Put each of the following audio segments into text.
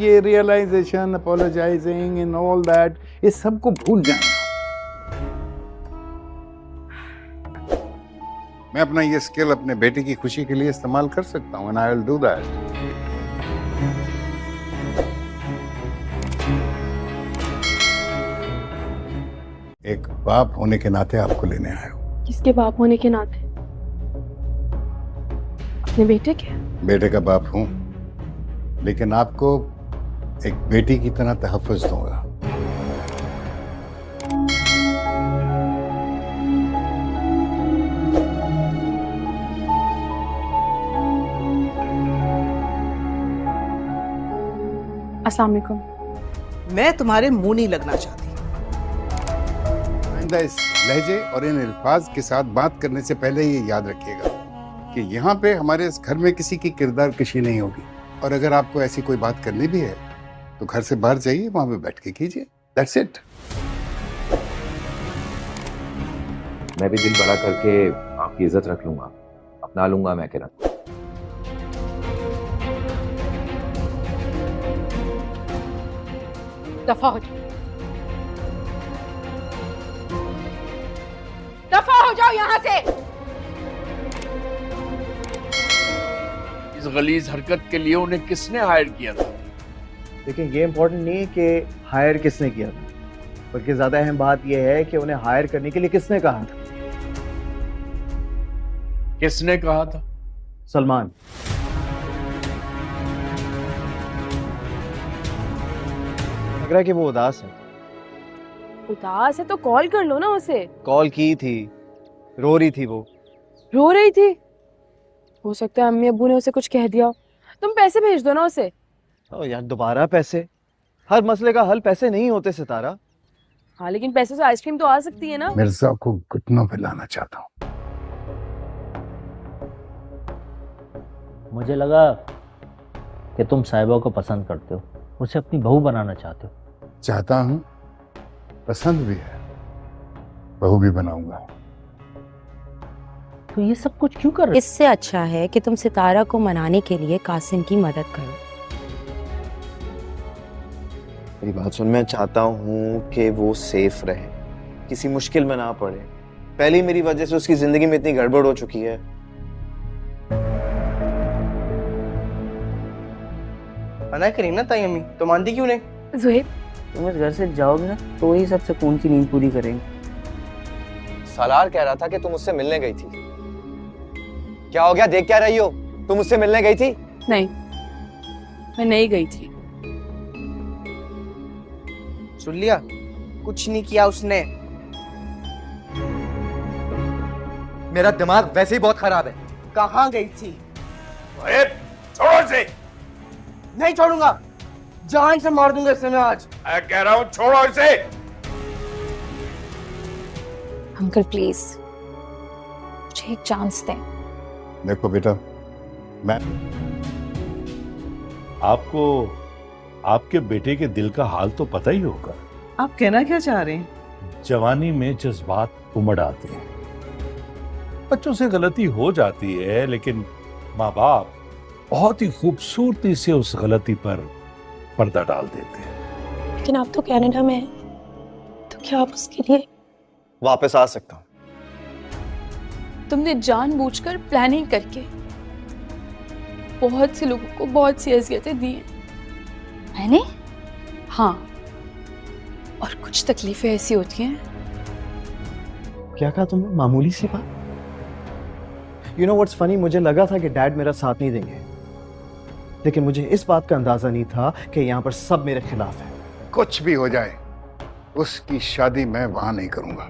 یہ realization, اپولوجائزنگ and all that, یہ سب کو بھول جائیں. میں اپنا یہ اسکل اپنے بیٹے کی خوشی کے لیے استعمال کر سکتا ہوں, and I will do that. ایک باپ ہونے کے ناطے آپ کو لینے آیا ہوں. کس کے باپ ہونے کے ناطے؟ اپنے بیٹے کے؟ بیٹے کا باپ ہوں, لیکن آپ کو ایک بیٹی کی طرح تحفظ دوں گا. السلام علیکم. میں تمہارے منہ نہیں لگنا چاہتی. آئندہ اس لہجے اور ان الفاظ کے ساتھ بات کرنے سے پہلے یہ یاد رکھیے گا کہ یہاں پہ ہمارے اس گھر میں کسی کی کردار کشی نہیں ہوگی, اور اگر آپ کو ایسی کوئی بات کرنی بھی ہے تو گھر سے باہر جائیے, وہاں پہ بیٹھ کے کیجیے. That's it. میں بھی دل بڑا کر کے آپ کی عزت رکھ لوں گا, اپنا لوں گا میں کرن. دفع ہو جاؤ, دفع ہو جاؤ یہاں سے. اس غلیظ حرکت کے لیے انہیں کس نے ہائر کیا تھا؟ لیکن یہ امپورٹنٹ نہیں ہے کہ ہائر کس نے کیا تھا, بلکہ زیادہ اہم بات یہ ہے کہ انہیں ہائر کرنے کے لیے کس نے کہا تھا. کس نے کہا تھا؟ سلمان. لگ رہا ہے کہ وہ اداس ہے. اداس ہے تو کال کر لو نا اسے. کال کی تھی, رو رہی تھی. وہ رو رہی تھی؟ ہو سکتا ہے امی ابو نے اسے کچھ کہہ دیا. تم پیسے بھیج دو نا اسے. یار دوبارہ پیسے؟ ہر مسئلے کا حل پیسے نہیں ہوتے ستارہ. ہاں لیکن پیسوں سے آئس کریم تو آ سکتی ہے نا. مرزا کو گھٹنوں پہ لانا چاہتا ہوں. مجھے لگا کہ تم صاحبہ کو پسند کرتے ہو, اسے اپنی بہو بنانا چاہتے ہو. چاہتا ہوں, پسند بھی ہے, بہو بھی بناؤں گا. تو یہ سب کچھ کیوں کر رہے؟ اس سے اچھا ہے کہ تم ستارہ کو منانے کے لیے قاسم کی مدد کرو. میری بات سن, میں چاہتا ہوں کہ وہ سیف رہے, کسی مشکل میں نہ پڑے. پہلی میری وجہ سے اس کی زندگی میں اتنی گڑبڑ ہو چکی ہے. منع کریں نا تائی امی, تو مانتی کیوں نہیں؟ زہیب تم اس گھر سے جاؤ گے نا تو وہی سب سکون کی نیند پوری کریں گے. سالار کہہ رہا تھا کہ تم اس سے ملنے گئی تھی. کیا ہو گیا, دیکھ کیا رہی ہو؟ تم اس سے ملنے گئی تھی؟ نہیں, میں نہیں گئی تھی. سن لیا, کچھ نہیں کیا اس نے. میرا دماغ ویسے ہی بہت خراب ہے. کہاں گئی تھی؟ چھوڑو اسے. نہیں چھوڑوں گا, جان سے مار دوں گا اسے میں آج. میں کہہ رہا ہوں چھوڑو اسے. انکل پلیز مجھے ایک چانس دیں. دیکھو بیٹا, میں آپ کو آپ کے بیٹے کے دل کا حال تو پتہ ہی ہوگا. آپ کہنا کیا چاہ رہے ہیں؟ جوانی میں جذبات امڑ آتے ہیں, بچوں سے غلطی ہو جاتی ہے, لیکن ماں باپ بہت ہی خوبصورتی سے اس غلطی پر پردہ ڈال دیتے ہیں. لیکن آپ تو کینیڈا میں ہیں, تو کیا آپ اس کے لیے واپس آ سکتا ہوں. تم نے جان بوجھ کر پلاننگ کر کے بہت سے لوگوں کو بہت سی اذیتیں دی ہیں. میں نے؟ ہاں, اور کچھ تکلیفیں ایسی ہوتی ہیں. کیا کہا تم نے؟ معمولی سی بات. یو نو واٹس فنی, مجھے لگا تھا کہ ڈیڈ میرا ساتھ نہیں دیں گے, لیکن مجھے اس بات کا اندازہ نہیں تھا کہ یہاں پر سب میرے خلاف ہیں. کچھ بھی ہو جائے, اس کی شادی میں وہاں نہیں کروں گا.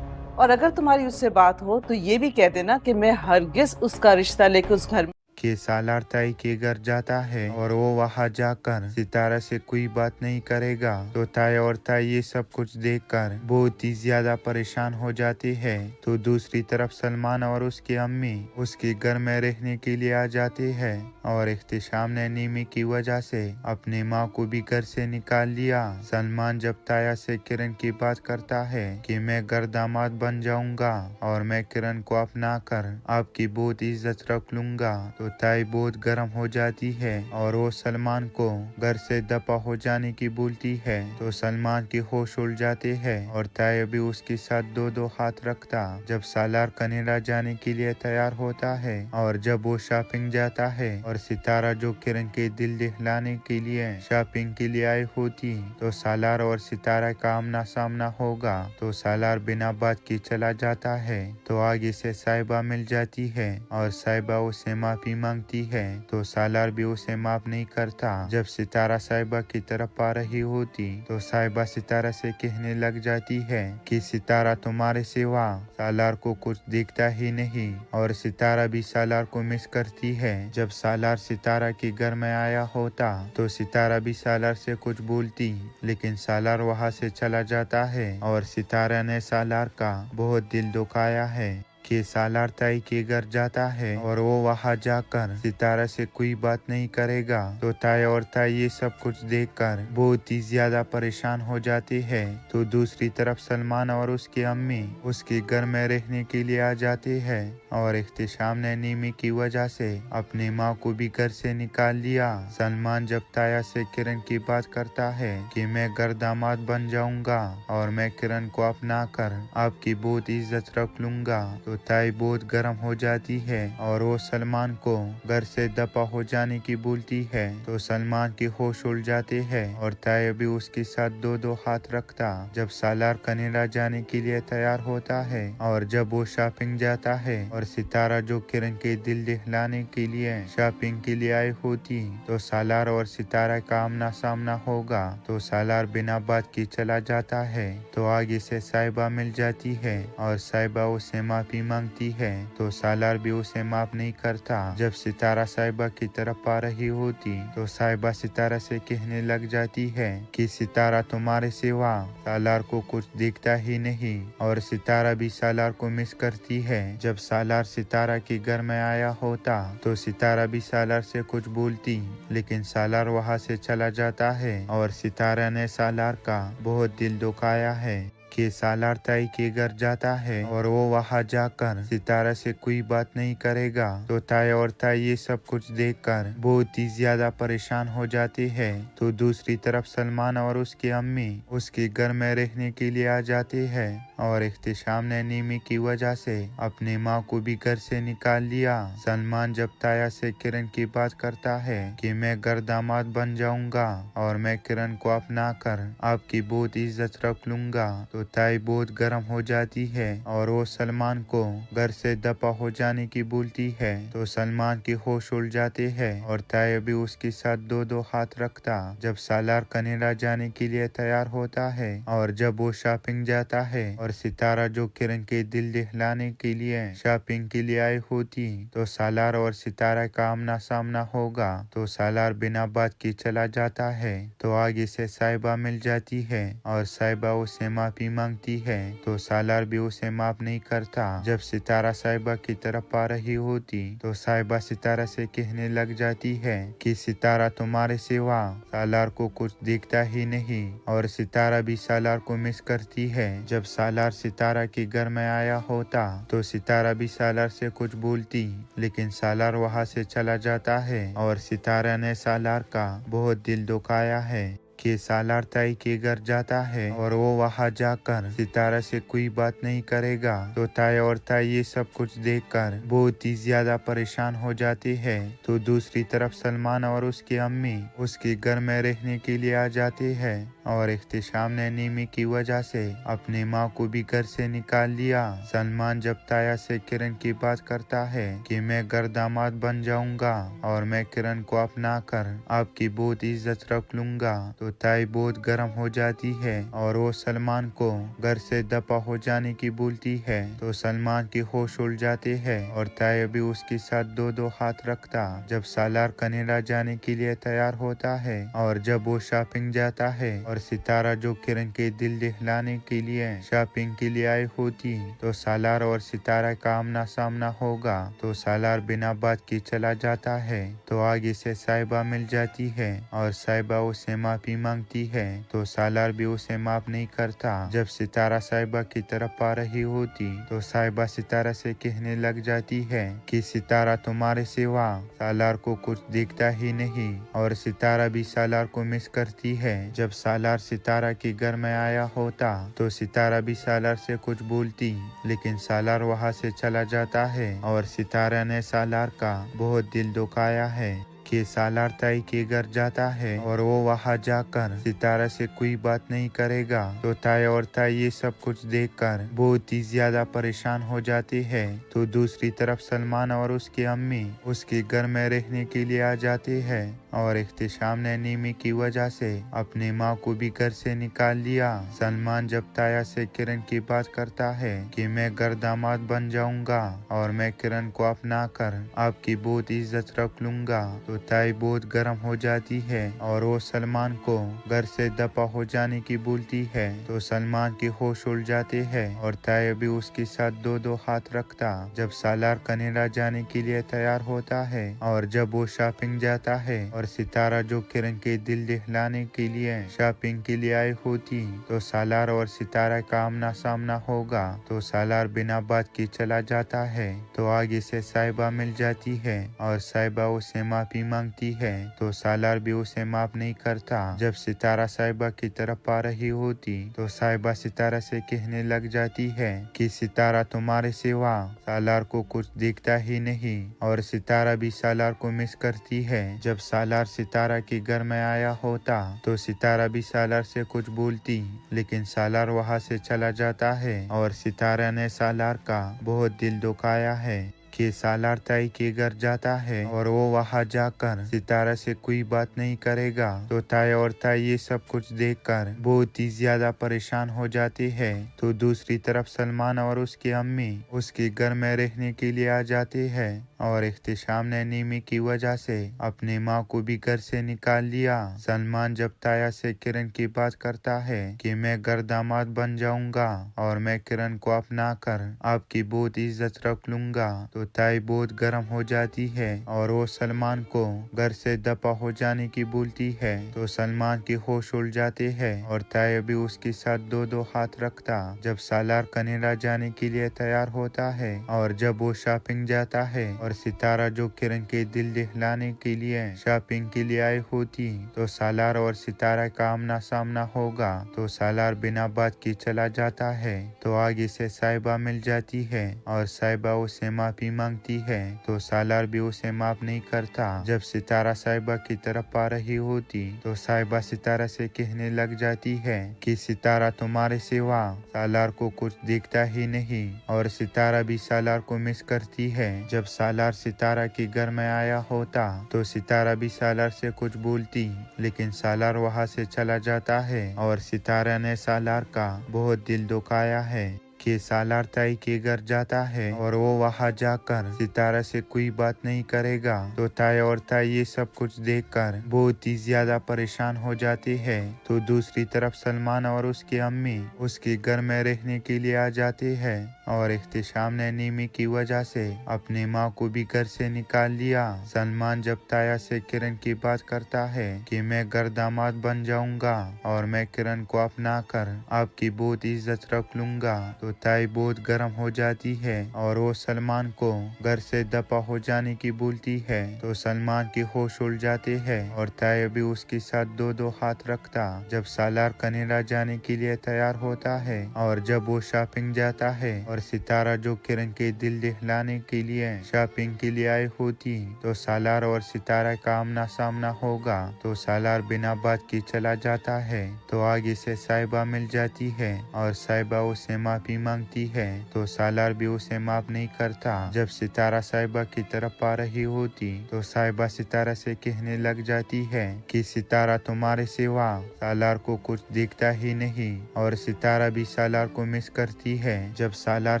اور اگر تمہاری اس سے بات ہو تو یہ بھی کہہ دینا کہ میں ہرگز اس کا رشتہ لے کے اس گھر میں. کہ سالار تائی کے گھر جاتا ہے اور وہ وہاں جا کر ستارہ سے کوئی بات نہیں کرے گا, تو تائی اور تائی یہ سب کچھ دیکھ کر بہت ہی زیادہ پریشان ہو جاتی ہے. تو دوسری طرف سلمان اور اس کی امی اس کے گھر میں رہنے کے لیے آ جاتی ہے, اور احتشام نے نیمی کی وجہ سے اپنی ماں کو بھی گھر سے نکال لیا. سلمان جب تایا سے کرن کی بات کرتا ہے کہ میں گھر داماد بن جاؤں گا اور میں کرن کو اپنا کر آپ کی بہت عزت رکھ لوں گا, تو तो ताई बहुत गर्म हो जाती है और वो सलमान को घर से दफा हो जाने की बोलती है। तो सलमान के होश उड़ जाते हैं और ताई अभी उसके साथ दो हाथ रखता जब सालार कनाडा जाने के लिए तैयार होता है। और जब वो शॉपिंग जाता है और सितारा जो किरण के दिल दहलाने के लिए शॉपिंग के लिए आई होती तो सालार और सितारा का आमना सामना होगा। तो सालार बिना बात के चला जाता है। तो आगे से साहिबा मिल जाती है और साहिबा उसे माफी मांगती है। तो सालार भी उसे माफ नहीं करता। जब सितारा साहिबा की तरफ आ रही होती तो साहिबा सितारा से कहने लग जाती है कि सितारा तुम्हारे सिवा सालार को कुछ दिखता ही नहीं। और सितारा भी सालार को मिस करती है। जब सालार सितारा के घर में आया होता तो सितारा भी सालार से कुछ बोलती लेकिन सालार वहां से चला जाता है। और सितारा ने सालार का बहुत दिल दुखाया है कि सालार ताई के घर जाता है और वो वहां जाकर सितारा से कोई बात नहीं करेगा। तो ताई और ताई ये सब कुछ देखकर बहुत ही ज्यादा परेशान हो जाते हैं। तो दूसरी तरफ सलमान और उसकी अम्मी उसके घर में रहने के लिए आ जाते हैं और इख्तिशाम ने नीमी की वजह से अपनी माँ को भी घर से निकाल लिया। सलमान जब ताया से किरण की बात करता है कि मैं घर दामाद बन जाऊंगा और मैं किरण को अपना कर आपकी बहुत इज्जत रख लूंगा तो ताई बहुत गर्म हो जाती है और वो सलमान को घर से दफा हो जाने की बोलती है। तो सलमान के होश उड़ जाते हैं और ताई भी उसके साथ दो हाथ रखता जब सालार कनाडा जाने के लिए तैयार होता है। और जब वो शॉपिंग जाता है और सितारा जो किरण के दिल दहलाने के लिए शॉपिंग के लिए आई होती तो सालार और सितारा का आमना सामना होगा। तो सालार बिना बात के चला जाता है। तो आगे से साहिबा मिल जाती है और साहिबा उसे माफी मांगती है। तो सालार भी उसे माफ नहीं करता। जब सितारा साहिबा की तरफ आ रही होती तो साहिबा सितारा से कहने लग जाती है कि सितारा तुम्हारे सिवा सालार को कुछ दिखता ही नहीं। और सितारा भी सालार को मिस करती है। जब सालार सितारा के घर में आया होता तो सितारा भी सालार से कुछ बोलती लेकिन सालार वहां से चला जाता है। और सितारा ने सालार का बहुत दिल दुखाया है कि सालार ताई के घर जाता है और वो वहां जाकर सितारा से कोई बात नहीं करेगा। तो ताई और ताई ये सब कुछ देखकर बहुत ही ज्यादा परेशान हो जाते हैं। तो दूसरी तरफ सलमान और उसकी अम्मी उसके घर में रहने के लिए आ जाते हैं और इख्तिशाम ने नीमी की वजह से अपनी माँ को भी घर से निकाल लिया। सलमान जब ताया से किरण की बात करता है कि मैं घर दामाद बन जाऊंगा और मैं किरण को अपना कर आपकी बहुत इज्जत रख लूंगा तो ताई बहुत गर्म हो जाती है और वो सलमान को घर से दफा हो जाने की बोलती है। तो सलमान के होश उड़ जाते हैं और ताई भी उसके साथ दो हाथ रखता जब सालार कनाडा जाने के लिए तैयार होता है। और जब वो शॉपिंग जाता है और सितारा जो किरण के दिल दहलाने के लिए शॉपिंग के लिए आई होती तो सालार और सितारा का आमना सामना होगा। तो सालार बिना बात के चला जाता है। तो आगे से साहिबा मिल जाती है और साहिबा उसे माफी मांगती है। तो सालार भी उसे माफ नहीं करता। जब सितारा साहिबा की तरफ आ रही होती तो साहिबा सितारा से कहने लग जाती है कि सितारा तुम्हारे सिवा सालार को कुछ दिखता ही नहीं। और सितारा भी सालार को मिस करती है। जब सालार सितारा के घर में आया होता तो सितारा भी सालार से कुछ बोलती लेकिन सालार वहां से चला जाता है। और सितारा ने सालार का बहुत दिल दुखाया है कि सालार ताई के घर जाता है और वो वहां जाकर सितारा से कोई बात नहीं करेगा। तो ताई और ताई ये सब कुछ देखकर बहुत ही ज्यादा परेशान हो जाते हैं। तो दूसरी तरफ सलमान और उसकी अम्मी उसके घर में रहने के लिए आ जाते हैं और इख्तिशाम ने नीमी की वजह से अपनी माँ को भी घर से निकाल लिया। सलमान जब ताया से किरण की बात करता है कि मैं घर दामाद बन जाऊंगा और मैं किरण को अपना कर आपकी बहुत इज्जत रख लूंगा तो ताई बहुत गर्म हो जाती है और वो सलमान को घर से दफा हो जाने की बोलती है। तो सलमान के होश उड़ जाते हैं और ताई भी उसके साथ दो हाथ रखता जब सालार कनाडा जाने के लिए तैयार होता है। और जब वो शॉपिंग जाता है और सितारा जो किरण के दिल दहलाने के लिए शॉपिंग के लिए आई होती तो सालार और सितारा का आमना सामना होगा। तो सालार बिना बात के चला जाता है। तो आगे से साहिबा मिल जाती है और साहिबा उसे माफी मांगती है। तो सालार भी उसे माफ नहीं करता। जब सितारा साहिबा की तरफ आ रही होती तो साहिबा सितारा से कहने लग जाती है कि सितारा तुम्हारे सिवा सालार को कुछ दिखता ही नहीं। और सितारा भी सालार को मिस करती है। जब सालार सितारा के घर में आया होता तो सितारा भी सालार से कुछ बोलती, लेकिन सालार वहां से चला जाता है। और सितारा ने सालार का बहुत दिल दुखाया है कि सालार ताई के घर जाता है और वो वहां जाकर सितारा से कोई बात नहीं करेगा। तो ताई और ताई ये सब कुछ देखकर बहुत ही ज्यादा परेशान हो जाते हैं। तो दूसरी तरफ सलमान और उसकी अम्मी उसके घर में रहने के लिए आ जाते हैं और इख्तिशाम ने नीमी की वजह से अपनी माँ को भी घर से निकाल लिया। सलमान जब ताया से किरण की बात करता है कि मैं घर दामाद बन जाऊंगा और मैं किरण को अपना कर आपकी बहुत इज्जत रख लूंगा, तो ताई बहुत गर्म हो जाती है और वो सलमान को घर से दफा हो जाने की बोलती है। तो सलमान के होश उड़ जाते हैं और ताई भी उसके साथ दो दो हाथ रखता। जब सालार कनाडा जाने के लिए तैयार होता है और जब वो शॉपिंग जाता है और सितारा जो किरण के दिल दहलाने के लिए शॉपिंग के लिए आई होती तो सालार और सितारा का आमना सामना होगा। तो सालार बिना बात के चला जाता है। तो आगे से साहिबा मिल जाती है और साहिबा उसे माफी मांगती है। तो सालार भी उसे माफ नहीं करता। जब सितारा साहिबा की तरफ आ रही होती तो साहिबा सितारा से कहने लग जाती है कि सितारा तुम्हारे सिवा सालार को कुछ दिखता ही नहीं। और सितारा भी सालार को मिस करती है। जब सालार सितारा के घर में आया होता तो सितारा भी सालार से कुछ बोलती, लेकिन सालार वहां से चला जाता है। और सितारा ने सालार का बहुत दिल दुखाया है कि सालार ताई के घर जाता है और वो वहां जाकर सितारा से कोई बात नहीं करेगा। तो ताई और ताई ये सब कुछ देखकर बहुत ही ज्यादा परेशान हो जाते हैं। तो दूसरी तरफ सलमान और उसकी अम्मी उसके घर में रहने के लिए आ जाते हैं और इख्तिशाम ने नीमी की वजह से अपनी माँ को भी घर से निकाल लिया। सलमान जब ताया से किरण की बात करता है कि मैं घर दामाद बन जाऊंगा और मैं किरण को अपना कर आपकी बहुत इज्जत रख लूंगा, तो ताई बहुत गर्म हो जाती है और वो सलमान को घर से दफा हो जाने की बोलती है। तो सलमान के होश उड़ जाते हैं और ताई भी उसके साथ दो दो हाथ रखता। जब सालार कनाडा जाने के लिए तैयार होता है और जब वो शॉपिंग जाता है और सितारा जो किरण के दिल दहलाने के लिए शॉपिंग के लिए आई होती तो सालार और सितारा का आमना सामना होगा। तो सालार बिना बात के चला जाता है। तो आगे से साहिबा मिल जाती है और साहिबा उसे माफी मांगती है। तो सालार भी उसे माफ नहीं करता। जब सितारा साहिबा की तरफ आ रही होती तो साहिबा सितारा से कहने लग जाती है कि सितारा तुम्हारे सिवा सालार को कुछ दिखता ही नहीं। और सितारा भी सालार को मिस करती है। जब सालार सितारा के घर में आया होता तो सितारा भी सालार से कुछ बोलती, लेकिन सालार वहां से चला जाता है और सितारा ने सालार का बहुत दिल दुखाया है कि सालार ताई के घर जाता है और वो वहां जाकर सितारा से कोई बात नहीं करेगा। तो ताई और ताई ये सब कुछ देखकर बहुत ही ज्यादा परेशान हो जाते हैं। तो दूसरी तरफ सलमान और उसकी अम्मी उसके घर में रहने के लिए आ जाते हैं और इख्तिशाम ने नीमी की वजह से अपनी माँ को भी घर से निकाल लिया। सलमान जब ताया से किरण की बात करता है कि मैं घर दामाद बन जाऊंगा और मैं किरण को अपना कर आपकी बहुत इज्जत रख लूंगा, तो ताई बहुत गर्म हो जाती है और वो सलमान को घर से दफा हो जाने की बोलती है। तो सलमान के होश उड़ जाते हैं और ताई भी उसके साथ दो दो हाथ रखता। जब सालार कनाडा जाने के लिए तैयार होता है और जब वो शॉपिंग जाता है और सितारा जो किरण के दिल दहलाने के लिए शॉपिंग के लिए आई होती तो सालार और सितारा का आमना सामना होगा। तो सालार बिना बात के चला जाता है। तो आगे से साहिबा मिल जाती है और साहिबा उसे माफी मांगती है। तो सालार भी उसे माफ नहीं करता। जब सितारा साहिबा की तरफ आ रही होती तो साहिबा सितारा से कहने लग जाती है कि सितारा तुम्हारे सिवा सालार को कुछ दिखता ही नहीं। और सितारा भी सालार को मिस करती है। जब सालार सालार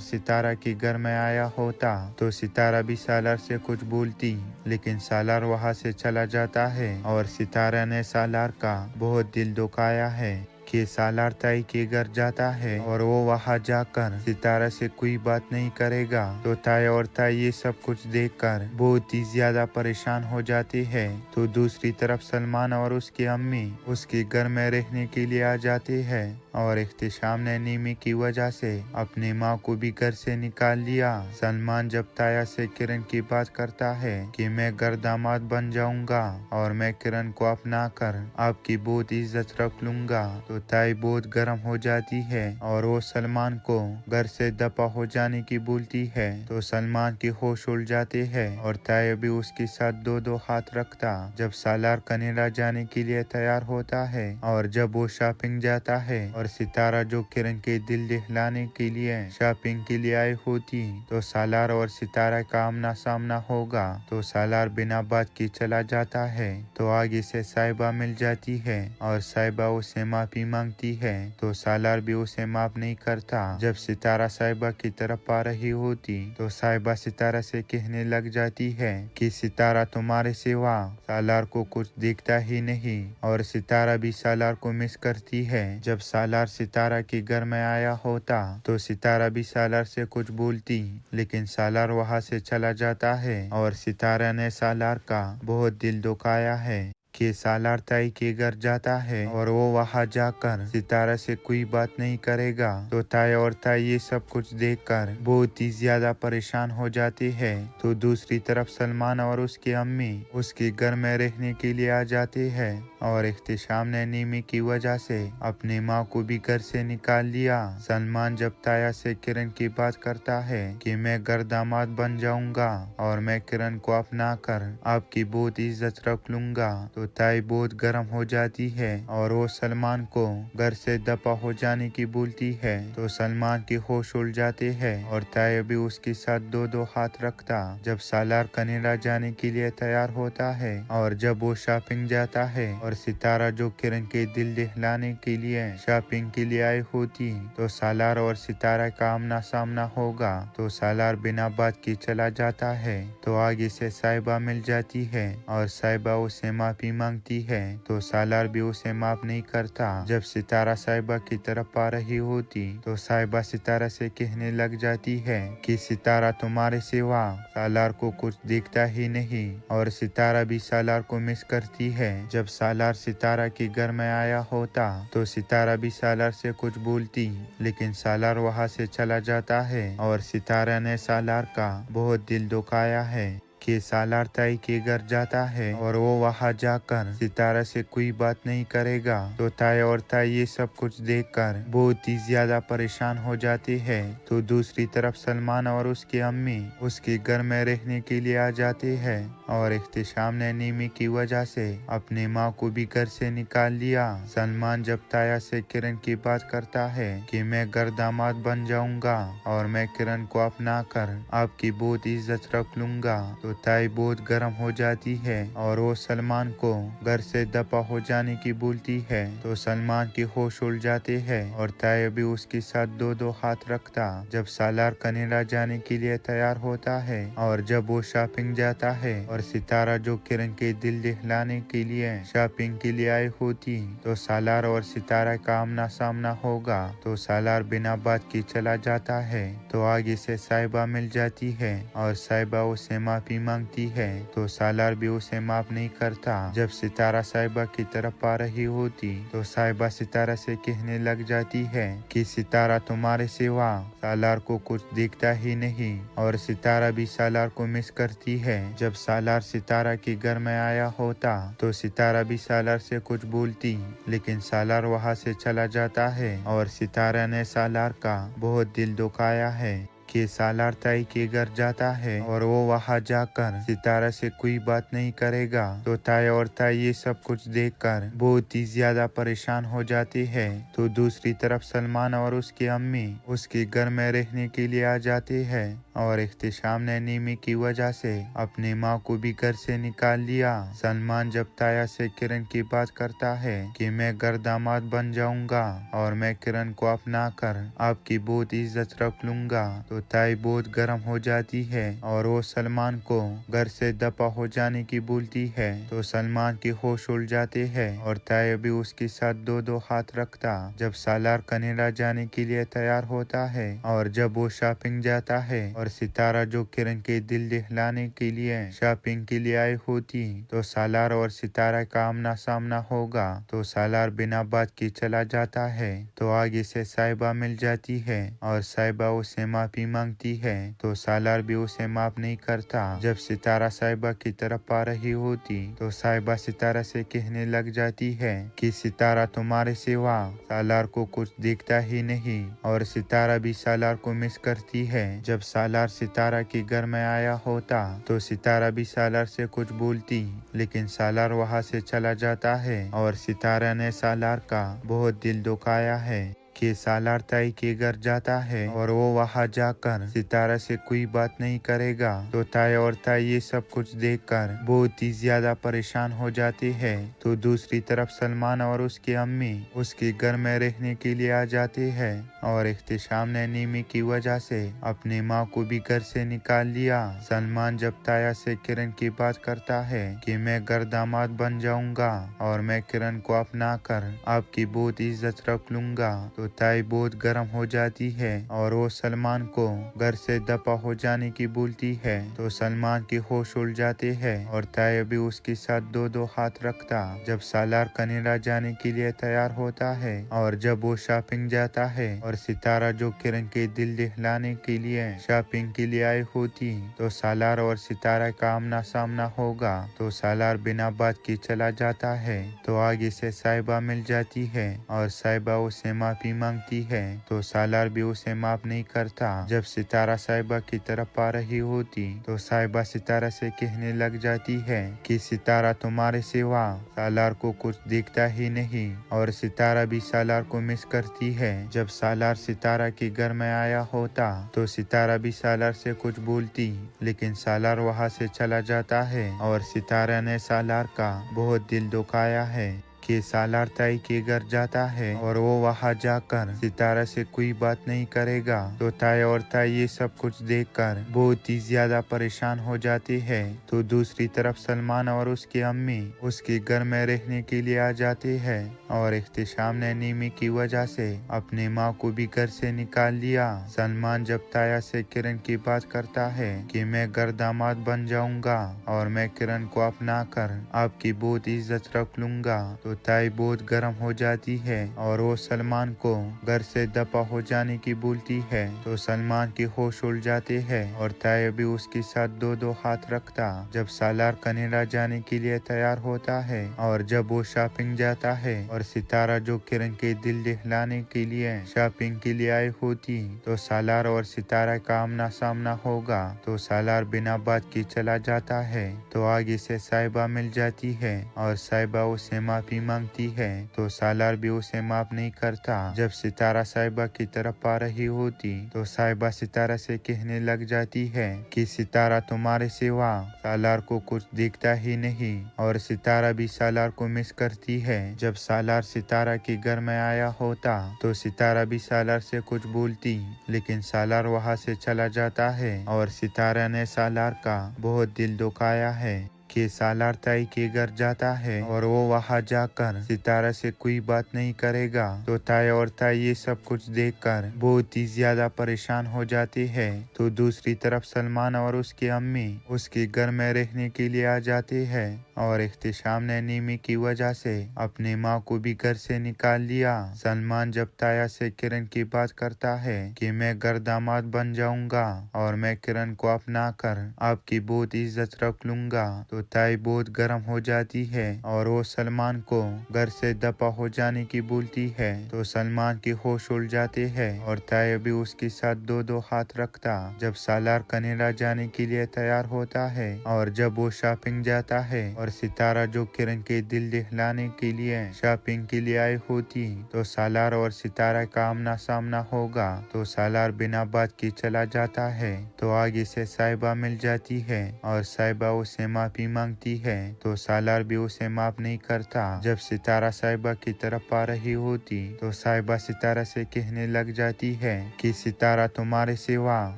सितारा के घर में आया होता तो सितारा भी सालार से कुछ बोलती, लेकिन सालार वहाँ से चला जाता है और सितारा ने सालार का बहुत दिल दुखाया है कि सालार ताई के घर जाता है और वो वहाँ जाकर सितारा से कोई बात नहीं करेगा तो ताई और ताई ये सब कुछ देखकर बहुत ही ज्यादा परेशान हो जाते हैं। तो दूसरी तरफ सलमान और उसकी अम्मी उसके घर में रहने के लिए आ जाते हैं और इख्तिशाम ने नीमी की वजह से अपनी माँ को भी घर से निकाल लिया। सलमान जब ताया से किरण की बात करता है कि मैं घर दामाद बन जाऊंगा और मैं किरण को अपना कर आपकी बहुत इज्जत रख लूंगा, तो ताई बहुत गर्म हो जाती है और वो सलमान को घर से दफा हो जाने की बोलती है। तो सलमान के होश उड़ जाते हैं और ताई भी उसके साथ दो दो हाथ रखता जब सालार कनाडा जाने के लिए तैयार होता है। और जब वो शॉपिंग जाता है और सितारा जो किरण के दिल दहलाने के लिए शॉपिंग के लिए आई होती तो सालार और सितारा का आमना सामना होगा। तो सालार बिना बात के चला जाता है। तो आगे से साहिबा मिल जाती है और साहिबा उसे माफी मांगती है तो सालार भी उसे माफ नहीं करता। जब सितारा साहिबा की तरफ आ रही होती तो साहिबा सितारा से कहने लग जाती है कि सितारा तुम्हारे सिवा सालार को कुछ दिखता ही नहीं और सितारा भी सालार को मिस करती है। जब सालार सितारा के घर में आया होता तो सितारा भी सालार से कुछ बोलती, लेकिन सालार वहाँ से चला जाता है और सितारा ने सालार का बहुत दिल दुखाया है कि सालार ताई के घर जाता है और वो वहाँ जाकर सितारा से कोई बात नहीं करेगा। तो ताई और ताई ये सब कुछ देखकर बहुत ही ज्यादा परेशान हो जाते हैं। तो दूसरी तरफ सलमान और उसकी अम्मी उसके घर में रहने के लिए आ जाते हैं और इख्तिशाम ने नीमी की वजह से अपनी माँ को भी घर से निकाल लिया। सलमान जब ताया से किरण की बात करता है कि मैं घर दामाद बन जाऊंगा और मैं किरण को अपना कर आपकी बहुत इज्जत रख लूंगा, तो ताई बहुत गर्म हो जाती है और वो सलमान को घर से दफा हो जाने की बोलती है। तो सलमान के होश उड़ जाते हैं और ताई भी उसके साथ दो दो हाथ रखता जब सालार कनाडा जाने के लिए तैयार होता है। और जब वो शॉपिंग जाता है और सितारा जो किरण के दिल दहलाने के लिए शॉपिंग के लिए आई होती तो सालार और सितारा का आमना सामना होगा। तो सालार बिना बात के चला जाता है। तो आगे से साहिबा मिल जाती है और साहिबा उसे माफी मांगती है तो सालार भी उसे माफ नहीं करता। जब सितारा साहिबा की तरफ आ रही होती तो साहिबा सितारा से कहने लग जाती है कि सितारा तुम्हारे सिवा सालार को कुछ दिखता ही नहीं और सितारा भी सालार को मिस करती है। जब सालार सितारा के घर में आया होता तो सितारा भी सालार से कुछ बोलती, लेकिन सालार वहाँ से चला जाता है और सितारा ने सालार का बहुत दिल दुखाया है कि सालार ताई के घर जाता है और वो वहाँ जाकर सितारा से कोई बात नहीं करेगा। तो ताई और ताई ये सब कुछ देखकर बहुत ही ज्यादा परेशान हो जाते हैं। तो दूसरी तरफ सलमान और उसकी अम्मी उसके घर में रहने के लिए आ जाते हैं और इख्तिशाम ने नीमी की वजह से अपनी माँ को भी घर से निकाल लिया। सलमान जब ताया से किरण की बात करता है कि मैं घर दामाद बन जाऊंगा और मैं किरण को अपना कर आपकी बहुत इज्जत रख लूंगा, तो ताई बहुत गर्म हो जाती है और वो सलमान को घर से दफा हो जाने की बोलती है। तो सलमान के होश उड़ जाते हैं और ताई भी उसके साथ दो दो हाथ रखता जब सालार कनाडा जाने के लिए तैयार होता है। और जब वो शॉपिंग जाता है और सितारा जो किरण के दिल दहलाने के लिए शॉपिंग के लिए आई होती तो सालार और सितारा का आमना सामना होगा। तो सालार बिना बात के चला जाता है। तो आगे से साहिबा मिल जाती है और साहिबा उसे माफी मांगती है तो सालार भी उसे माफ नहीं करता। जब सितारा साहिबा की तरफ आ रही होती तो साहिबा सितारा से कहने लग जाती है कि सितारा तुम्हारे सिवा सालार को कुछ दिखता ही नहीं और सितारा भी सालार को मिस करती है। जब सालार सितारा के घर में आया होता तो सितारा भी सालार से कुछ बोलती, लेकिन सालार वहाँ से चला जाता है और सितारा ने सालार का बहुत दिल दुखाया है कि सालार ताई के घर जाता है और वो वहाँ जाकर सितारा से कोई बात नहीं करेगा। तो ताई और ताई ये सब कुछ देखकर बहुत ही ज्यादा परेशान हो जाते हैं। तो दूसरी तरफ सलमान और उसकी अम्मी उसके घर में रहने के लिए आ जाते हैं और इख्तिशाम ने नीमी की वजह से अपनी माँ को भी घर से निकाल लिया। सलमान जब ताया से किरण की बात करता है कि मैं घर दामाद बन जाऊंगा और मैं किरण को अपना कर आपकी बहुत इज्जत रख लूंगा, तो ताई बहुत गर्म हो जाती है और वो सलमान को घर से दफा हो जाने की बोलती है। तो सलमान की होश उड़ जाते हैं और ताई भी उसके साथ दो दो हाथ रखता। जब सालार कनाडा जाने के लिए तैयार होता है और जब वो शॉपिंग जाता है और सितारा जो किरण के दिल दहलाने के लिए शॉपिंग के लिए आई होती, तो सालार और सितारा का आमना सामना होगा। तो सालार बिना बात के चला जाता है। तो आगे से साहिबा मिल जाती है और साहिबा उसे माफी मांगती है। तो सालार भी उसे माफ नहीं करता। जब सितारा साहिबा की तरफ आ रही होती तो साहिबा सितारा से कहने लग जाती है कि सितारा तुम्हारे सिवा सालार को कुछ दिखता ही नहीं, और सितारा भी सालार को मिस करती है। जब सालार सितारा के घर में आया होता तो सितारा भी सालार से कुछ बोलती, लेकिन सालार वहां से चला जाता है और सितारा ने सालार का बहुत दिल दुखाया है कि सालार ताई के घर जाता है और वो वहां जाकर सितारा से कोई बात नहीं करेगा। तो ताई और ताई ये सब कुछ देखकर बहुत ही ज्यादा परेशान हो जाते हैं। तो दूसरी तरफ सलमान और उसकी अम्मी उसके घर में रहने के लिए आ जाते हैं और इख्तिशाम ने नीमी की वजह से अपनी माँ को भी घर से निकाल लिया। सलमान जब ताया से किरण की बात करता है कि मैं घर दामाद बन जाऊंगा और मैं किरण को अपना कर आपकी बहुत इज्जत रख लूंगा, तो ताई बहुत गर्म हो जाती है और वो सलमान को घर से दफा हो जाने की बोलती है। तो सलमान की होश उड़ जाते हैं और ताई भी उसके साथ दो दो हाथ रखता। जब सालार कनाडा जाने के लिए तैयार होता है और जब वो शॉपिंग जाता है और सितारा जो किरण के दिल दहलाने के लिए शॉपिंग के लिए आई होती, तो सालार और सितारा का आमना सामना होगा। तो सालार बिना बात के चला जाता है। तो आगे से साहिबा मिल जाती है और साहिबा उसे माफी मांगती है। तो सालार भी उसे माफ नहीं करता। जब सितारा साहिबा की तरफ आ रही होती तो साहिबा सितारा से कहने लग जाती है कि सितारा तुम्हारे सिवा सालार को कुछ दिखता ही नहीं, और सितारा भी सालार को मिस करती है। जब सालार सितारा के घर में आया होता तो सितारा भी सालार से कुछ बोलती, लेकिन सालार वहां से चला जाता है और सितारा ने सालार का बहुत दिल दुखाया है कि सालार ताई के घर जाता है और वो वहां जाकर सितारा से कोई बात नहीं करेगा। तो ताई और ताई ये सब कुछ देखकर बहुत ही ज्यादा परेशान हो जाते हैं। तो दूसरी तरफ सलमान और उसकी अम्मी उसके घर में रहने के लिए आ जाते हैं और इख्तिशाम ने नीमी की वजह से अपनी माँ को भी घर से निकाल लिया। सलमान जब ताया से किरण की बात करता है कि मैं घर दामाद बन जाऊंगा और मैं किरण को अपना कर आपकी बहुत इज्जत रख लूंगा, तो ताई बहुत गर्म हो जाती है और वो सलमान को घर से दफा हो जाने की बोलती है। तो सलमान की होश उड़ जाते हैं और ताई भी उसके साथ दो दो हाथ रखता। जब सालार कनाडा जाने के लिए तैयार होता है और जब वो शॉपिंग जाता है और सितारा जो किरण के दिल दहलाने के लिए शॉपिंग के लिए आई होती, तो सालार और सितारा का आमना सामना होगा। तो सालार बिना बात के चला जाता है। तो आगे से साहिबा मिल जाती है और साहिबा उसे माफी मांगती है। तो सालार भी उसे माफ नहीं करता। जब सितारा साहिबा की तरफ आ रही होती तो साहिबा सितारा से कहने लग जाती है कि सितारा तुम्हारे सिवा सालार को कुछ दिखता ही नहीं, और सितारा भी सालार को मिस करती है। जब सालार सितारा के घर में आया होता तो सितारा भी सालार से कुछ बोलती, लेकिन सालार वहां से चला जाता है और सितारा ने सालार का बहुत दिल दुखाया है कि सालार ताई के घर जाता है और वो वहां जाकर सितारा से कोई बात नहीं करेगा। तो ताई और ताई ये सब कुछ देखकर बहुत ही ज्यादा परेशान हो जाते हैं। तो दूसरी तरफ सलमान और उसकी अम्मी उसके घर में रहने के लिए आ जाते हैं और इख्तिशाम ने नीमी की वजह से अपनी माँ को भी घर से निकाल लिया। सलमान जब ताया से किरण की बात करता है कि मैं घर दामाद बन जाऊंगा और मैं किरण को अपना कर आपकी बहुत इज्जत रख लूंगा, तो ताई बहुत गर्म हो जाती है और वो सलमान को घर से दफा हो जाने की बोलती है। तो सलमान की होश उड़ जाते हैं और ताई भी उसके साथ दो दो हाथ रखता। जब सालार कनाडा जाने के लिए तैयार होता है और जब वो शॉपिंग जाता है और सितारा जो किरण के दिल दहलाने के लिए शॉपिंग के लिए आई होती तो सालार और सितारा का आमना सामना होगा। तो सालार बिना बात के चला जाता है। तो आगे से साहिबा मिल जाती है और साहिबा उसे माफी मांगती है। तो सालार भी उसे माफ नहीं करता। जब सितारा साहिबा की तरफ आ रही होती तो साहिबा सितारा से कहने लग जाती है कि सितारा तुम्हारे सिवा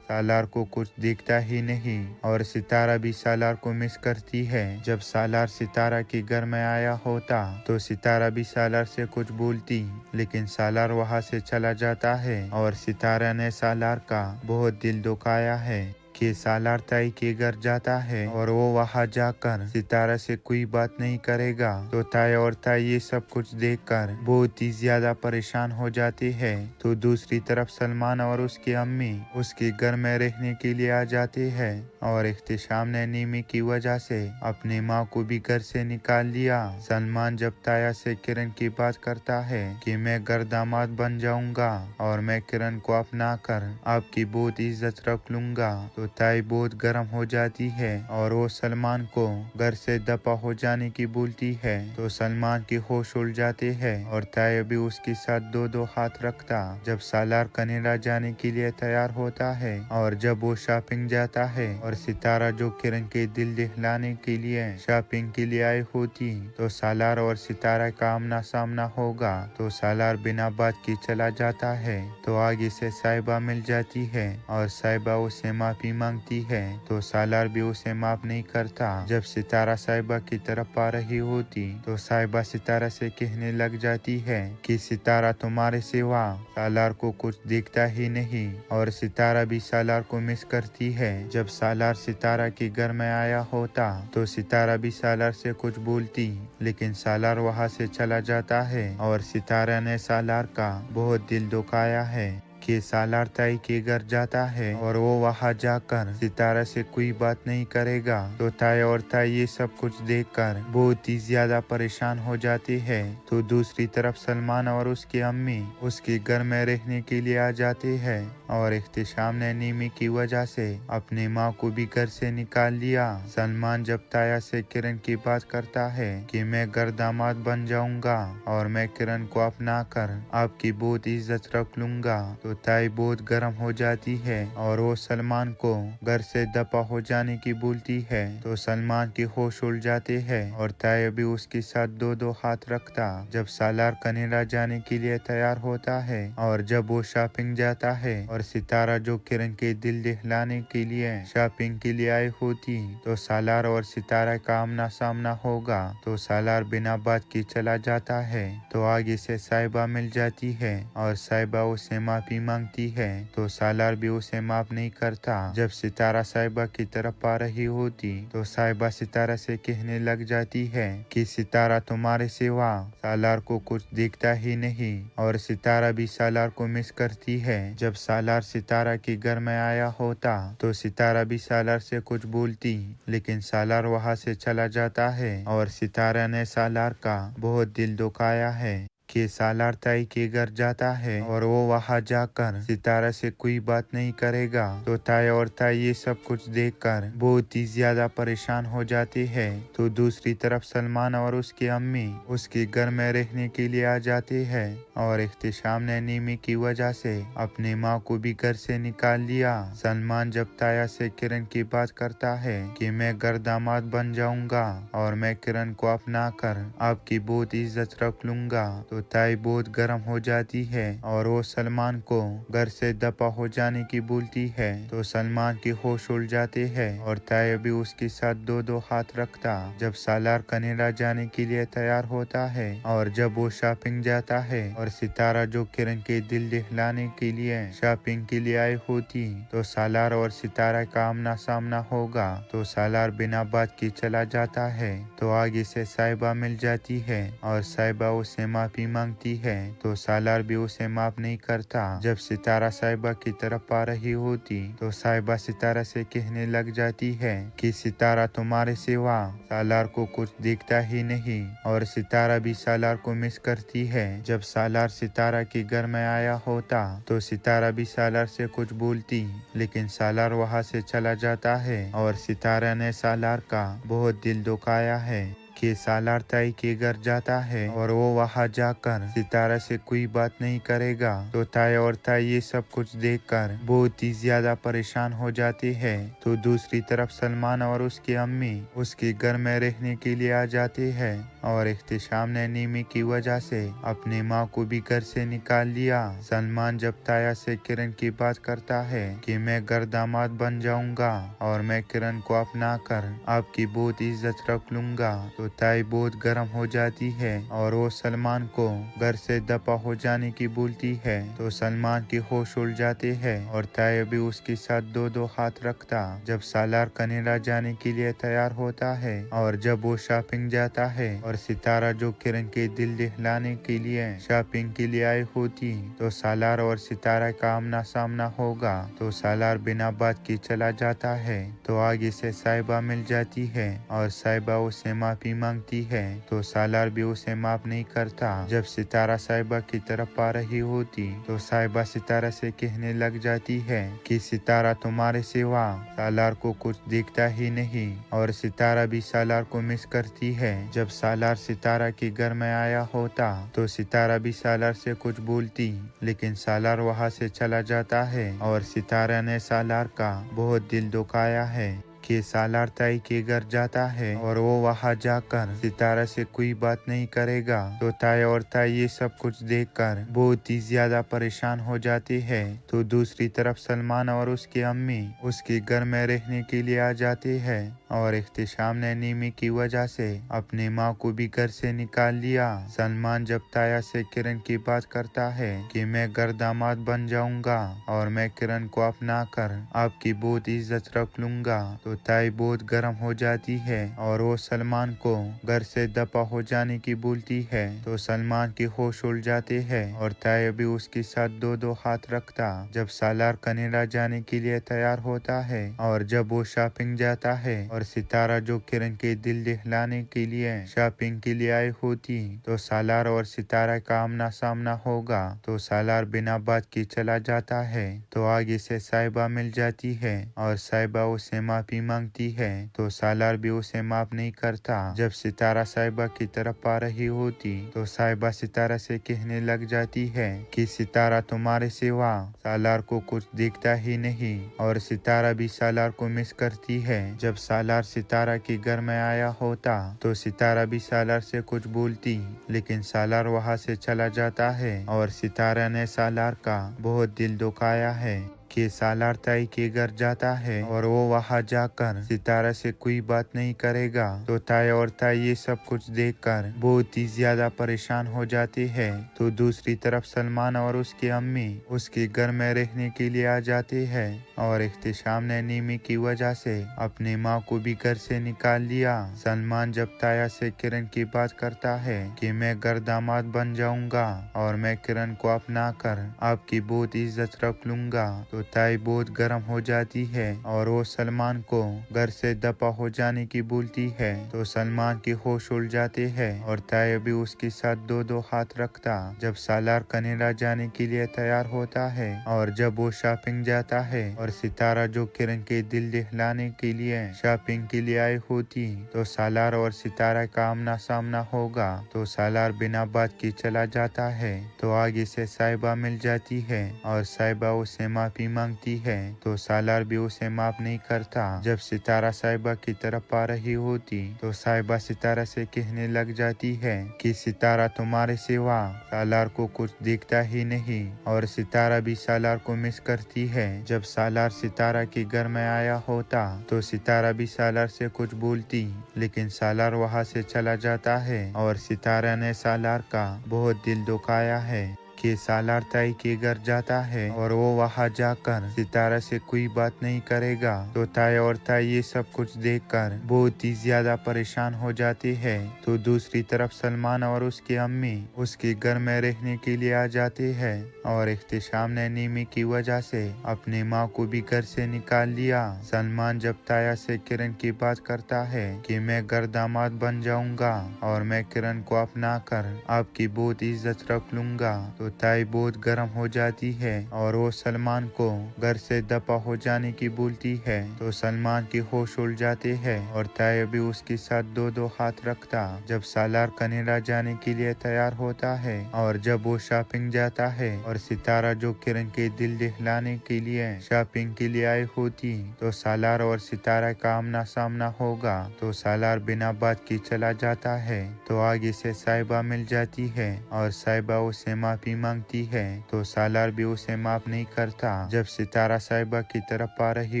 सालार को कुछ दिखता ही नहीं। और सितारा भी सालार को मिस करती है। जब सालार सितारा के घर में आया होता तो सितारा भी सालार से कुछ बोलती, लेकिन सालार वहां से चला जाता है। और सितारा ने सालार का बहुत दिल दुखाया है कि सालार ताई के घर जाता है और वो वहां जाकर सितारा से कोई बात नहीं करेगा। तो ताई और ताई ये सब कुछ देखकर बहुत ही ज्यादा परेशान हो जाते हैं। तो दूसरी तरफ सलमान और उसकी अम्मी उसके घर में रहने के लिए आ जाते हैं। और इख्तिशाम ने नीमी की वजह से अपनी माँ को भी घर से निकाल लिया। सलमान जब ताया से किरण की बात करता है कि मैं घर दामाद बन जाऊंगा और मैं किरण को अपना कर आपकी बहुत इज्जत रख लूंगा, तो ताई बहुत गर्म हो जाती है और वो सलमान को घर से दफा हो जाने की बोलती है। तो सलमान की होश उड़ जाते हैं और ताई भी उसके साथ दो दो हाथ रखता। जब सालार कनाडा जाने के लिए तैयार होता है और जब वो शॉपिंग जाता है और सितारा जो किरण के दिल दहलाने के लिए शॉपिंग के लिए आई होती तो सालार और सितारा का आमना सामना होगा। तो सालार बिना बात के चला जाता है। तो आगे से साहिबा मिल जाती है और साहिबा उसे माफी मांगती है। तो सालार भी उसे माफ नहीं करता। जब सितारा साहिबा की तरफ आ रही होती तो साहिबा सितारा से कहने लग जाती है कि सितारा तुम्हारे सिवा सालार को कुछ दिखता ही नहीं। और सितारा भी सालार को मिस करती है। जब सालार सितारा के घर में आया होता तो सितारा भी सालार से कुछ बोलती, लेकिन सालार वहां से चला जाता है। और सितारा ने सालार का बहुत दिल दुखाया है कि सालार ताई के घर जाता है और वो वहां जाकर सितारा से कोई बात नहीं करेगा। तो ताई और ताई ये सब कुछ देखकर बहुत ही ज्यादा परेशान हो जाते हैं। तो दूसरी तरफ सलमान और उसकी अम्मी उसके घर में रहने के लिए आ जाते हैं। और इख्तिशाम ने नीमी की वजह से अपनी माँ को भी घर से निकाल लिया। सलमान जब ताया से किरण की बात करता है कि मैं घर दामाद बन जाऊंगा और मैं किरण को अपना कर आपकी बहुत इज्जत रख लूंगा, तो ताई बहुत गर्म हो जाती है और वो सलमान को घर से दफा हो जाने की बोलती है। तो सलमान की होश उड़ जाते हैं और ताई भी उसके साथ दो दो हाथ रखता। जब सालार कनाडा जाने के लिए तैयार होता है और जब वो शॉपिंग जाता है और सितारा जो किरण के दिल दहलाने के लिए शॉपिंग के लिए आई होती तो सालार और सितारा का आमना सामना होगा। तो सालार बिना बात के चला जाता है। तो आगे से साहिबा मिल जाती है और साहिबा उसे माफी मांगती है। तो सालार भी उसे माफ नहीं करता। जब सितारा साहिबा की तरफ आ रही होती तो साहिबा सितारा से कहने लग जाती है कि सितारा तुम्हारे सिवा सालार को कुछ दिखता ही नहीं। और सितारा भी सालार को मिस करती है। जब सालार सितारा के घर में आया होता तो सितारा भी सालार से कुछ बोलती, लेकिन सालार वहां से चला जाता है। और सितारा ने सालार का बहुत दिल दुखाया है कि सालार ताई के घर जाता है और वो वहां जाकर सितारा से कोई बात नहीं करेगा। तो ताई और ताई ये सब कुछ देखकर बहुत ही ज्यादा परेशान हो जाते हैं। तो दूसरी तरफ सलमान और उसकी अम्मी उसके घर में रहने के लिए आ जाते हैं। और इख्तिशाम ने नीमी की वजह से अपनी माँ को भी घर से निकाल लिया। सलमान जब ताया से किरण की बात करता है कि मैं घर दामाद बन जाऊंगा और मैं किरण को अपना कर आपकी बहुत इज्जत रख लूंगा, तो ताई बहुत गर्म हो जाती है और वो सलमान को घर से दफा हो जाने की बोलती है। तो सलमान की होश उड़ जाते हैं और ताई भी उसके साथ दो दो हाथ रखता। जब सालार कनाडा जाने के लिए तैयार होता है और जब वो शॉपिंग जाता है और सितारा जो किरण के दिल दहलाने के लिए शॉपिंग के लिए आई होती तो सालार और सितारा का आमना सामना होगा। तो सालार बिना बात के चला जाता है। तो आगे से साहिबा मिल जाती है और साहिबा उसे माफी मांगती है। तो सालार भी उसे माफ नहीं करता। जब सितारा साहिबा की तरफ आ रही होती तो साहिबा सितारा से कहने लग जाती है कि सितारा तुम्हारे सिवा सालार को कुछ दिखता ही नहीं। और सितारा भी सालार को मिस करती है। जब सालार सितारा के घर में आया होता तो सितारा भी सालार से कुछ बोलती, लेकिन सालार वहां से चला जाता है और सितारा ने सालार का बहुत दिल दुखाया है कि सालार ताई के घर जाता है और वो वहाँ जाकर सितारा से कोई बात नहीं करेगा तो ताई और ताई ये सब कुछ देखकर बहुत ही ज्यादा परेशान हो जाते हैं। तो दूसरी तरफ सलमान और उसकी अम्मी उसके घर में रहने के लिए आ जाते हैं और इख्तिशाम ने नीमी की वजह से अपनी माँ को भी घर से निकाल लिया। सलमान जब ताया से किरण की बात करता है कि मैं घर दामाद बन जाऊंगा और मैं किरण को अपना कर आपकी बहुत इज्जत रख लूंगा तो ताई बहुत गर्म हो जाती है और वो सलमान को घर से दफा हो जाने की बोलती है। तो सलमान की होश उड़ जाते हैं और ताई भी उसके साथ दो दो हाथ रखता जब सालार कनाडा जाने के लिए तैयार होता है। और जब वो शॉपिंग जाता है और सितारा जो किरण के दिल दहलाने के लिए शॉपिंग के लिए आई होती तो सालार और सितारा का आमना सामना होगा। तो सालार बिना बात के चला जाता है। तो आगे से साहिबा मिल जाती है और साहिबा उसे माफी मांगती है तो सालार भी उसे माफ नहीं करता। जब सितारा साहिबा की तरफ आ रही होती तो साहिबा सितारा से कहने लग जाती है कि सितारा तुम्हारे सिवा सालार को कुछ दिखता ही नहीं और सितारा भी सालार को मिस करती है। जब सालार सितारा के घर में आया होता तो सितारा भी सालार से कुछ बोलती लेकिन सालार वहाँ से चला जाता है और सितारा ने सालार का बहुत दिल दुखाया है कि सालार ताई के घर जाता है और वो वहाँ जाकर सितारा से कोई बात नहीं करेगा तो ताई और ताई ये सब कुछ देखकर बहुत ही ज्यादा परेशान हो जाते हैं। तो दूसरी तरफ सलमान और उसकी अम्मी उसके घर में रहने के लिए आ जाते हैं और इख्तिशाम ने नीमी की वजह से अपनी माँ को भी घर से निकाल लिया। सलमान जब ताया से किरण की बात करता है कि मैं घर दामाद बन जाऊंगा और मैं किरण को अपना कर आपकी बहुत इज्जत रख लूंगा तो ताई बहुत गर्म हो जाती है और वो सलमान को घर से दफा हो जाने की बोलती है। तो सलमान की होश उड़ जाते हैं और ताई भी उसके साथ दो दो हाथ रखता जब सालार कनाडा जाने के लिए तैयार होता है। और जब वो शॉपिंग जाता है और सितारा जो किरण के दिल दहलाने के लिए शॉपिंग के लिए आई होती तो सालार और सितारा का आमना सामना होगा। तो सालार बिना बात के चला जाता है। तो आगे से साहिबा मिल जाती है और साहिबा उसे माफी मांगती है तो सालार भी उसे माफ नहीं करता। जब सितारा साहिबा की तरफ आ रही होती तो साहिबा सितारा से कहने लग जाती है कि सितारा तुम्हारे सिवा सालार को कुछ दिखता ही नहीं और सितारा भी सालार को मिस करती है। जब सालार सितारा के घर में आया होता तो सितारा भी सालार से कुछ बोलती लेकिन सालार वहाँ से चला जाता है और सितारा ने सालार का बहुत दिल दुखाया है कि सालार ताई के घर जाता है और वो वहाँ जाकर सितारा से कोई बात नहीं करेगा तो ताई और ताई ये सब कुछ देखकर बहुत ही ज्यादा परेशान हो जाते हैं। तो दूसरी तरफ सलमान और उसकी अम्मी उसके घर में रहने के लिए आ जाते हैं और इख्तिशाम ने नीमी की वजह से अपनी माँ को भी घर से निकाल लिया। सलमान जब ताया से किरण की बात करता है कि मैं घर दामाद बन जाऊंगा और मैं किरण को अपना कर आपकी बहुत इज्जत रख लूंगा तो ताई बहुत गर्म हो जाती है और वो सलमान को घर से दफा हो जाने की बोलती है। तो सलमान की होश उड़ जाते हैं और ताई भी उसके साथ दो दो हाथ रखता जब सालार कनाडा जाने के लिए तैयार होता है। और जब वो शॉपिंग जाता है और सितारा जो किरण के दिल दहलाने के लिए शॉपिंग के लिए आई होती तो सालार और सितारा का आमना सामना होगा। तो सालार बिना बात के चला जाता है। तो आगे से साहिबा मिल जाती है और साहिबा उसे माफी मांगती है तो सालार भी उसे माफ नहीं करता। जब सितारा साहिबा की तरफ आ रही होती तो साहिबा सितारा से कहने लग जाती है कि सितारा तुम्हारे सिवा सालार को कुछ दिखता ही नहीं और सितारा भी सालार को मिस करती है। जब सालार सितारा के घर में आया होता तो सितारा भी सालार से कुछ बोलती लेकिन सालार वहाँ से चला जाता है और सितारा ने सालार का बहुत दिल दुखाया है कि सालार ताई के घर जाता है और वो वहाँ जाकर सितारा से कोई बात नहीं करेगा तो ताई और ताई ये सब कुछ देखकर बहुत ही ज्यादा परेशान हो जाते हैं। तो दूसरी तरफ सलमान और उसकी अम्मी उसके घर में रहने के लिए आ जाते हैं और इख्तिशाम ने नीमी की वजह से अपनी माँ को भी घर से निकाल लिया। सलमान जब ताया से किरण की बात करता है कि मैं घर दामाद बन जाऊंगा और मैं किरण को अपना कर आपकी बहुत इज्जत रख लूंगा तो ताई बहुत गर्म हो जाती है और वो सलमान को घर से दफा हो जाने की बोलती है। तो सलमान की होश उड़ जाते हैं और ताई भी उसके साथ दो दो हाथ रखता। जब सालार कनाडा जाने के लिए तैयार होता है और जब वो शॉपिंग जाता है और सितारा जो किरण के दिल दहलाने के लिए शॉपिंग के लिए आई होती तो सालार और सितारा का आमना सामना होगा। तो सालार बिना बात के चला जाता है। तो आगे से साहिबा मिल जाती है और साहिबा उसे माफी मांगती है। तो सालार भी उसे माफ नहीं करता। जब सितारा साहिबा की तरफ आ रही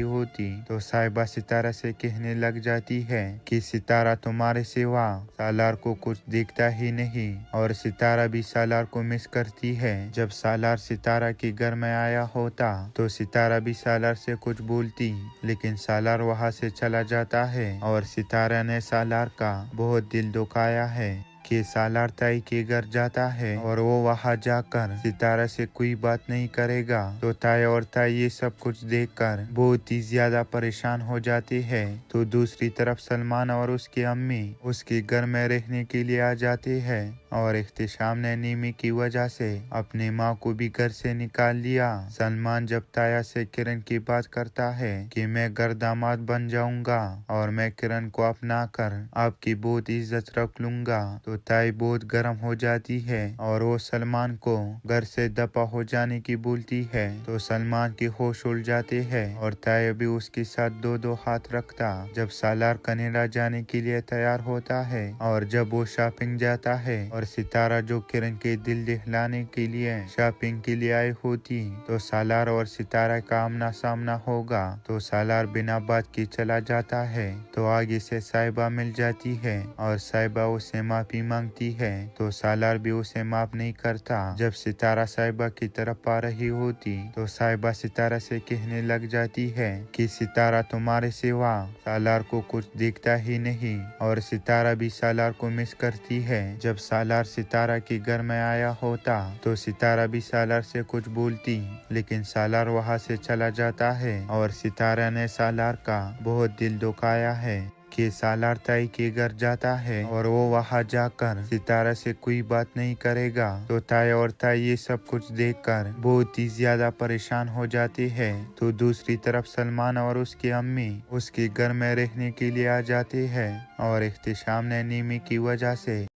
होती तो साहिबा सितारा से कहने लग जाती है कि सितारा तुम्हारे सिवा सालार को कुछ दिखता ही नहीं और सितारा भी सालार को मिस करती है। जब सालार सितारा के घर में आया होता तो सितारा भी सालार से कुछ बोलती लेकिन सालार वहां से चला जाता है और सितारा ने सालार का बहुत दिल दुखाया है कि सालार ताई के घर जाता है और वो वहां जाकर सितारा से कोई बात नहीं करेगा। तो ताई और ताई ये सब कुछ देखकर बहुत ही ज्यादा परेशान हो जाते हैं। तो दूसरी तरफ सलमान और उसकी अम्मी उसके घर में रहने के लिए आ जाते हैं और इख्तिशाम ने नीमी की वजह से अपनी माँ को भी घर से निकाल लिया। सलमान जब ताया से किरण की बात करता है कि मैं घर दामाद बन जाऊंगा और मैं किरण को अपना कर आपकी बहुत इज्जत रख लूंगा तो ताई बहुत गर्म हो जाती है और वो सलमान को घर से दफा हो जाने की बोलती है। तो सलमान की होश उड़ जाते हैं और ताई भी उसके साथ दो दो हाथ रखता। जब सालार कनाडा जाने के लिए तैयार होता है और जब वो शॉपिंग जाता है और सितारा जो किरण के दिल दहलाने के लिए शॉपिंग के लिए आई होती तो सालार और सितारा का आमना सामना होगा। तो सालार बिना बात के चला जाता है। तो आगे से साहिबा मिल जाती है और साहिबा उसे माफी मांगती है। तो सालार भी उसे माफ नहीं करता। जब सितारा साहिबा की तरफ आ रही होती तो साहिबा सितारा से कहने लग जाती है कि सितारा तुम्हारे सिवा सालार को कुछ दिखता ही नहीं और सितारा भी सालार को मिस करती है। जब सालार सितारा के घर में आया होता तो सितारा भी सालार से कुछ बोलती लेकिन सालार वहां से चला जाता है और सितारा ने सालार का बहुत दिल दुखाया है कि सालार ताई के घर जाता है और वो वहां जाकर सितारा से कोई बात नहीं करेगा। तो ताई और ताई ये सब कुछ देखकर बहुत ही ज्यादा परेशान हो जाते हैं। तो दूसरी तरफ सलमान और उसकी अम्मी उसके घर में रहने के लिए आ जाते हैं और इख्तिशाम ने नीमी की वजह से